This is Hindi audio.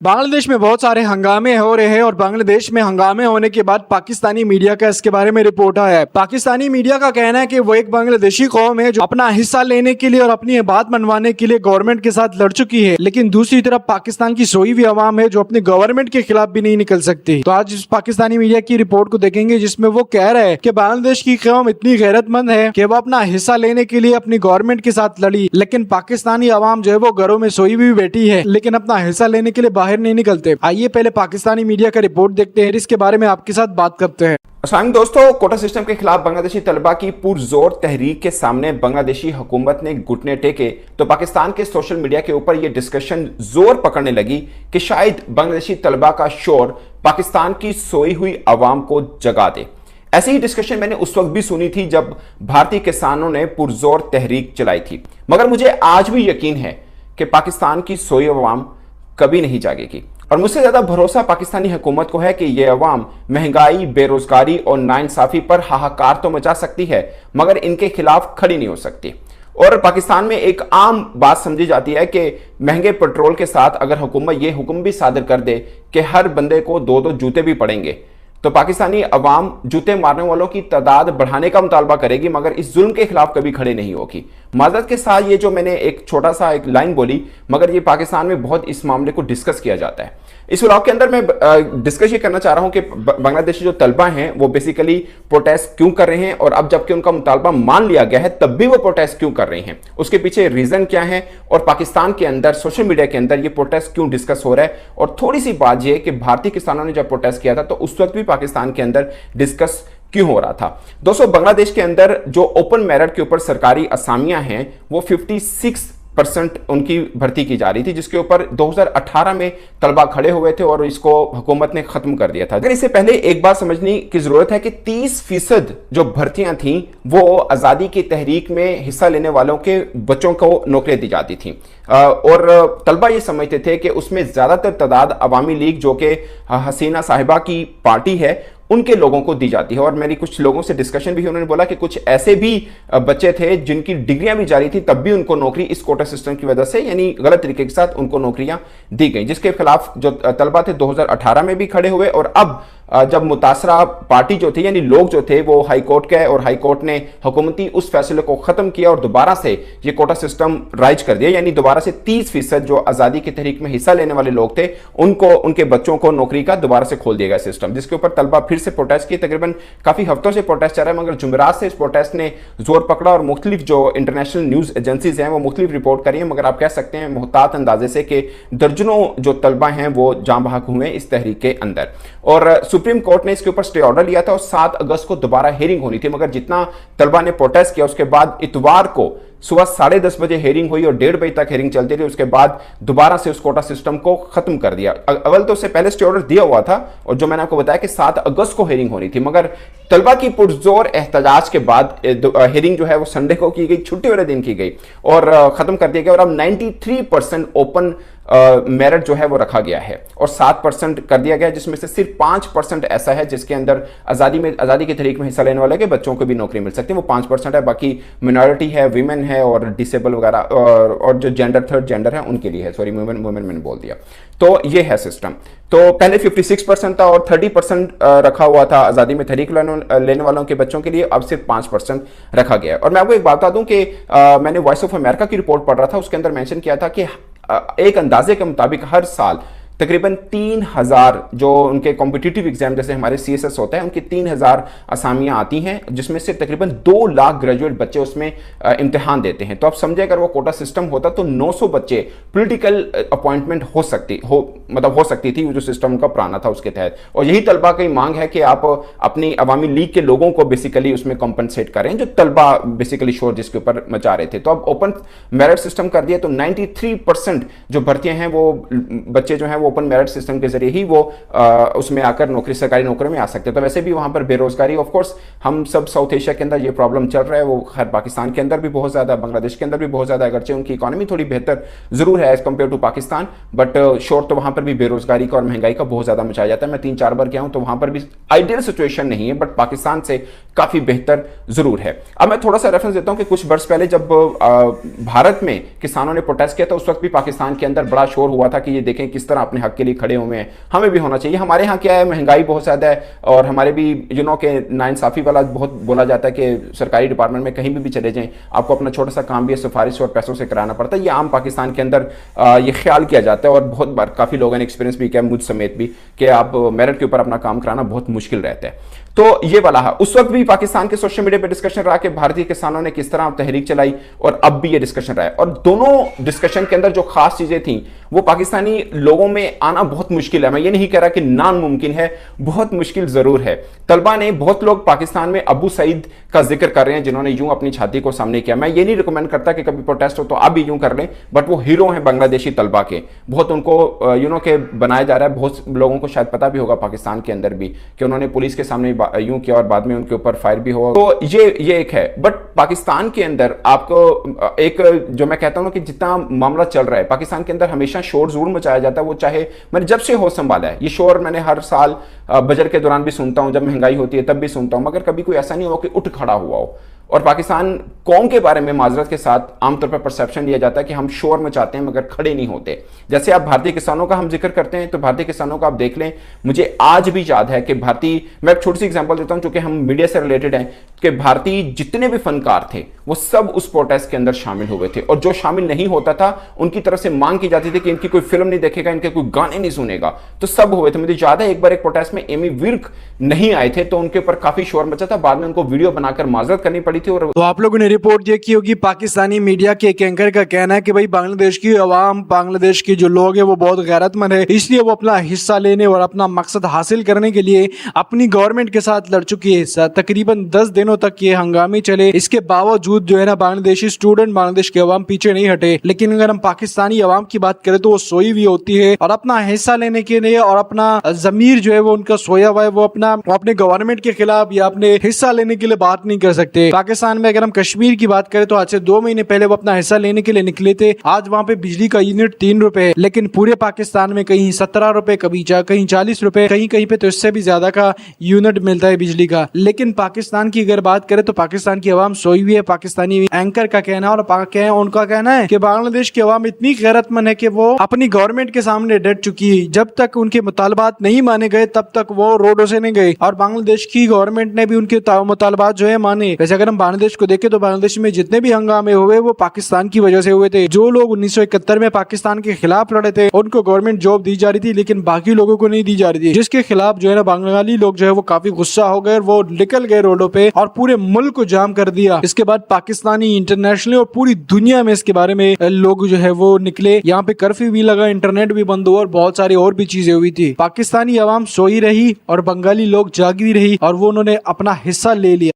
बांग्लादेश में बहुत सारे हंगामे हो रहे हैं और बांग्लादेश में हंगामे होने के बाद पाकिस्तानी मीडिया का इसके बारे में रिपोर्ट आया है। पाकिस्तानी मीडिया का कहना है कि वो एक बांग्लादेशी कौम है जो अपना हिस्सा लेने के लिए और अपनी बात मनवाने के लिए गवर्नमेंट के साथ लड़ चुकी है, लेकिन दूसरी तरफ पाकिस्तान की सोई हुई आवाम है जो अपनी गवर्नमेंट के खिलाफ भी नहीं निकल सकती। तो आज इस पाकिस्तानी मीडिया की रिपोर्ट को देखेंगे जिसमें वो कह रहे हैं कि बांग्लादेश की कौम इतनी गैरतमंद है कि वो अपना हिस्सा लेने के लिए अपनी गवर्नमेंट के साथ लड़ी, लेकिन पाकिस्तानी आवाम जो है वो घरों में सोई हुई बैठी है लेकिन अपना हिस्सा लेने के लिए बाहर नहीं निकलते। आइए पहले पाकिस्तानी मीडिया का रिपोर्ट देखते हैं, इसके बारे में आपके साथ बात करते हैं। अस्सलाम दोस्तों, कोटा सिस्टम के खिलाफ बांग्लादेशी तलबा की पुरजोर तहरीक के सामने बांग्लादेशी हुकूमत ने घुटने टेके तो पाकिस्तान के सोशल मीडिया के ऊपर यह डिस्कशन जोर पकड़ने लगी कि शायद बांग्लादेशी तलबा का शोर पाकिस्तान की सोई हुई आवाम को जगा दे। ऐसी ही डिस्कशन मैंने उस वक्त भी सुनी थी जब भारतीय किसानों ने पुरजोर तहरीक चलाई थी, मगर मुझे आज भी यकीन है कि पाकिस्तान की सोई आवाम कभी नहीं जागेगी और मुझसे ज्यादा भरोसा पाकिस्तानी हुकूमत को है कि यह अवाम महंगाई, बेरोजगारी और नाइंसाफी पर हाहाकार तो मचा सकती है मगर इनके खिलाफ खड़ी नहीं हो सकती। और पाकिस्तान में एक आम बात समझी जाती है कि महंगे पेट्रोल के साथ अगर हुकूमत यह हुक्म भी सादर कर दे कि हर बंदे को दो दो जूते भी पड़ेंगे तो पाकिस्तानी अवाम जूते मारने वालों की तादाद बढ़ाने का मुतालबा करेगी मगर इस जुल्म के खिलाफ कभी खड़े नहीं होगी। माजरत के साथ ये जो मैंने एक छोटा सा एक लाइन बोली, मगर ये पाकिस्तान में बहुत इस मामले को डिस्कस किया जाता है। इस व्लॉग के अंदर मैं डिस्कस ये करना चाह रहा हूं कि बांग्लादेशी जो तलबा हैं वो बेसिकली प्रोटेस्ट क्यों कर रहे हैं और अब जबकि उनका मुतालबा मान लिया गया है तब भी वो प्रोटेस्ट क्यों कर रहे हैं, उसके पीछे रीजन क्या है और पाकिस्तान के अंदर सोशल मीडिया के अंदर ये प्रोटेस्ट क्यों डिस्कस हो रहा है। और थोड़ी सी बात यह कि भारतीय किसानों ने जब प्रोटेस्ट किया था तो उस वक्त भी पाकिस्तान के अंदर डिस्कस क्यों हो रहा था। दोस्तों, बांग्लादेश के अंदर जो ओपन मेरिट के ऊपर सरकारी असामियां हैं वो 56% उनकी भर्ती की जा रही थी, जिसके ऊपर 2018 में तलबा खड़े हुए थे और इसको हुकूमत ने खत्म कर दिया था। अगर इससे पहले एक बात समझने की जरूरत है कि 30% जो भर्तियां थीं वो आजादी की तहरीक में हिस्सा लेने वालों के बच्चों को नौकरियां दी जाती थी और तलबा ये समझते थे कि उसमें ज्यादातर तादाद अवामी लीग जो कि हसीना साहिबा की पार्टी है उनके लोगों को दी जाती है। और मेरी कुछ लोगों से डिस्कशन भी, उन्होंने बोला कि कुछ ऐसे भी बच्चे थे जिनकी डिग्रियां भी जारी थी तब भी उनको नौकरी इस कोटा सिस्टम की वजह से यानी गलत तरीके के साथ उनको नौकरियां दी गई, जिसके खिलाफ जो तलबा थे 2018 में भी खड़े हुए और अब जब मुतासरा पार्टी जो थी यानी लोग जो थे वो हाई कोर्ट गए और हाई कोर्ट ने हुकूमती उस फैसले को खत्म किया और दोबारा से ये कोटा सिस्टम राइज कर दिया, यानी दोबारा से 30% जो आजादी की तहरीक में हिस्सा लेने वाले लोग थे उनको, उनके बच्चों को नौकरी का दोबारा से खोल दिया गया सिस्टम, जिसके ऊपर तलबा फिर से प्रोटेस्ट किए। तकरीबन काफी हफ्तों से प्रोटेस्ट चल रहा है मगर जुमेरात से इस प्रोटेस्ट ने जोर पकड़ा और मुख्तलिफ जो इंटरनेशनल न्यूज एजेंसीज हैं वो मुख्तलिफ रिपोर्ट करी है, मगर आप कह सकते हैं मुहतात अंदाजे से कि दर्जनों जो तलबा हैं वो जाँ बहक हुए इस तहरीक के अंदर। और सुप्रीम कोर्ट ने इसके ऊपर स्टे ऑर्डर लिया था और 7 अगस्त को दोबारा हेयरिंग होनी थी, मगर जितना तलबा ने प्रोटेस्ट किया उसके बाद इतवार को सुबह 10:30 बजे हेयरिंग हुई और 1:30 बजे तक हेयरिंग चलती रही। उसके बाद दोबारा से उस कोटा सिस्टम को खत्म कर दिया। अव्वल तो उससे पहले स्टे ऑर्डर दिया हुआ था और जो मैंने आपको बताया कि 7 अगस्त को हेयरिंग होनी थी, मगर तलबा की पुरजोर एहतजाज के बाद हेयरिंग जो है वो संडे को की गई, छुट्टी वाले दिन की गई और खत्म कर दिया गया और अब 93% ओपन मेरिट जो है वो रखा गया है और 7% कर दिया गया, जिसमें से सिर्फ 5% ऐसा है जिसके अंदर आजादी की तहरीक में हिस्सा लेने वाले के बच्चों को भी नौकरी मिल सकती है, वो 5% है। बाकी मिनॉरिटी है, वीमेन है और डिसेबल वगैरह और जो थर्ड जेंडर है उनके लिए है। सॉरी, वुमेन मैंने बोल दिया। तो ये है सिस्टम। तो पहले 56% था और 30% रखा हुआ था आजादी में तहरीक लेने वालों के बच्चों के लिए, अब सिर्फ 5% रखा गया है। और मैं आपको एक बात बता दूं कि मैंने वॉइस ऑफ अमेरिका की रिपोर्ट पढ़ रहा था, उसके अंदर मेंशन किया था कि एक अंदाजे के मुताबिक हर साल तकरीबन 3000 जो उनके कॉम्पिटिटिव एग्जाम जैसे हमारे CSS होता है उनकी 3000 असामियां आती हैं, जिसमें से तकरीबन 2 लाख ग्रेजुएट बच्चे उसमें इम्तिहान देते हैं। तो आप समझे अगर वो कोटा सिस्टम होता तो 900 बच्चे पॉलिटिकल अपॉइंटमेंट हो सकती थी, जो सिस्टम का पुराना था उसके तहत। और यही तलबा की मांग है कि आप अपनी अवामी लीग के लोगों को बेसिकली उसमें कॉम्पनसेट करें, जो तलबा बेसिकली शोर जिसके ऊपर मचा रहे थे। तो अब ओपन मेरिट सिस्टम कर दिया तो 93% जो भर्तियां हैं वो बच्चे जो हैं ओपन मेरिट सिस्टम के जरिए ही वो उसमें आकर सरकारी नौकरी में आ सकते हैं। तो वैसे भी वहां पर बेरोजगारी, ऑफ कोर्स हम सब साउथ एशिया के अंदर ये प्रॉब्लम चल रहा है, वो खैर पाकिस्तान के अंदर भी बहुत ज्यादा, बांग्लादेश के अंदर भी बहुत ज्यादा, अगरचे उनकी इकोनॉमी थोड़ी बेहतर जरूर है as compare to Pakistan, but शोर तो वहां पर भी बेरोजगारी का और महंगाई का बहुत ज्यादा मचाया जाता है। मैं 3-4 बार गया हूं तो वहां पर भी आइडियल सिचुएशन नहीं है, बट पाकिस्तान से काफी बेहतर जरूर है। अब मैं थोड़ा सा रेफरेंस देता हूं कि कुछ वर्ष पहले जब भारत में किसानों ने प्रोटेस्ट किया था उस वक्त भी पाकिस्तान के अंदर बड़ा शोर हुआ था कि ये देखें किस तरह अपने अपने हक के लिए खड़े हुए हैं, हमें भी होना चाहिए। हमारे यहाँ क्या है, महंगाई बहुत ज़्यादा है और हमारे भी के नाइंसाफ़ी वाला बहुत बोला जाता है कि सरकारी डिपार्टमेंट में कहीं भी चले जाएं, आपको अपना छोटा सा काम भी सिफारिश और पैसों से कराना पड़ता है। ये आम पाकिस्तान के अंदर ये ख्याल किया जाता है और बहुत बार काफ़ी लोगों ने एक्सपीरियंस भी किया, मुझ समेत भी, कि आप मेरिट के ऊपर अपना काम कराना बहुत मुश्किल रहता है। तो ये वाला है। उस वक्त भी पाकिस्तान के सोशल मीडिया पे डिस्कशन रहा कि भारतीय किसानों ने किस तरह तहरीक चलाई, और अब भी ये डिस्कशन रहा है। और दोनों डिस्कशन के अंदर जो खास चीजें थी वो पाकिस्तानी लोगों में आना बहुत मुश्किल है। मैं ये नहीं कह रहा कि नामुमकिन है, बहुत मुश्किल जरूर है। तलबा ने, बहुत लोग पाकिस्तान में अबू सईद का जिक्र कर रहे हैं जिन्होंने यूं अपनी छाती को सामने किया। मैं ये नहीं रिकमेंड करता कि कभी प्रोटेस्ट हो तो आप भी यूं कर लें, बट वो हीरो हैं बांग्लादेशी तलबा के, बहुत उनको के बनाया जा रहा है। बहुत लोगों को शायद पता भी होगा पाकिस्तान के अंदर भी कि उन्होंने पुलिस के सामने यूं किया और बाद में उनके ऊपर फायर भी हुआ। तो ये एक है। बट पाकिस्तान के अंदर आपको एक, जो मैं कहता हूं कि जितना मामला चल रहा है पाकिस्तान के अंदर, हमेशा शोर जरूर मचाया जाता है। वो चाहे मैंने जब से होश संभाला है, ये शोर मैंने हर साल बजट के दौरान भी सुनता हूं, जब महंगाई होती है तब भी सुनता हूं, मगर कभी कोई ऐसा नहीं हुआ कि उठ खड़ा हुआ हो। और पाकिस्तान कौम के बारे में माजरत के साथ आमतौर पर परसेप्शन लिया जाता है कि हम शोर मचाते हैं मगर खड़े नहीं होते। जैसे आप भारतीय किसानों का हम जिक्र करते हैं, तो भारतीय किसानों का आप देख लें, मुझे आज भी याद है कि भारतीय, मैं एक छोटी सी एग्जांपल देता हूं चूंकि हम मीडिया से रिलेटेड हैं, कि भारतीय जितने भी फनकार थे वो सब उस प्रोटेस्ट के अंदर शामिल हुए थे। और जो शामिल नहीं होता था उनकी तरफ से मांग की जाती थी कि इनकी कोई फिल्म नहीं देखेगा, इनके कोई गाने नहीं सुनेगा, तो सब हुए थे। मुझे याद है एक बार एक प्रोटेस्ट में एमी विर्क नहीं आए थे तो उनके ऊपर काफी शोर मचा था, बाद में उनको वीडियो बनाकर माजरत करनी पड़ी थी। और तो आप लोगों ने रिपोर्ट देखी होगी, पाकिस्तानी मीडिया के एक एंकर का कहना है कि भाई बांग्लादेश की आवाम, बांग्लादेश के जो लोग हैं वो बहुत गैरतमंद है, इसलिए वो अपना हिस्सा लेने और अपना मकसद हासिल करने के लिए अपनी गवर्नमेंट के साथ लड़ चुकी है। तकरीबन 10 दिनों तक ये हंगामे चले, इसके बावजूद जो है ना बांग्लादेशी स्टूडेंट, बांग्लादेश के अवाम पीछे नहीं हटे। लेकिन अगर हम पाकिस्तानी अवाम की बात करें तो वो सोई हुई होती है और अपना हिस्सा लेने के लिए और अपना जमीर जो है वो उनका सोया हुआ है, वो अपने गवर्नमेंट के खिलाफ या अपने हिस्सा लेने के लिए बात नहीं कर सकते। पाकिस्तान में अगर हम कश्मीर की बात करें तो आज से 2 महीने पहले वो अपना हिस्सा लेने के लिए निकले थे। आज वहां पे बिजली का यूनिट 3 रुपए है, लेकिन पूरे पाकिस्तान में कहीं 17 रुपए, कहीं 40 रुपए, कहीं कहीं पे तो इससे भी ज्यादा का यूनिट मिलता है बिजली का। लेकिन पाकिस्तान की अगर बात करें तो पाकिस्तान की आवाम सोई हुई है। पाकिस्तानी एंकर का कहना और उनका कहना है कि बांग्लादेश की आवाम इतनी गैरतमंद है कि वो अपनी गवर्नमेंट के सामने डट चुकी है। जब तक उनके मुतालबात नहीं माने गए तब तक वो रोडों से नहीं गए, और बांग्लादेश की गवर्नमेंट ने भी उनके मुतालबात जो है माने। वैसे अगर हम बांग्लादेश को देखें तो बांग्लादेश में जितने भी हंगामे हुए वो पाकिस्तान की वजह से हुए थे। जो लोग 1971 में पाकिस्तान के खिलाफ लड़े थे उनको गवर्नमेंट जॉब दी जा रही थी, लेकिन बाकी लोगों को नहीं दी जा रही थी, जिसके खिलाफ जो है ना बंगाली लोग जो है वो काफी गुस्सा हो गए, वो निकल गए रोडों पे और पूरे मुल्क को जाम कर दिया। इसके बाद पाकिस्तानी, इंटरनेशनल और पूरी दुनिया में इसके बारे में लोग जो है वो निकले। यहाँ पे कर्फ्यू भी लगा, इंटरनेट भी बंद हुआ और बहुत सारी और भी चीजें हुई थी। पाकिस्तानी आवाम सोई रही और बंगाली लोग जागी रही और वो उन्होंने अपना हिस्सा ले लिया।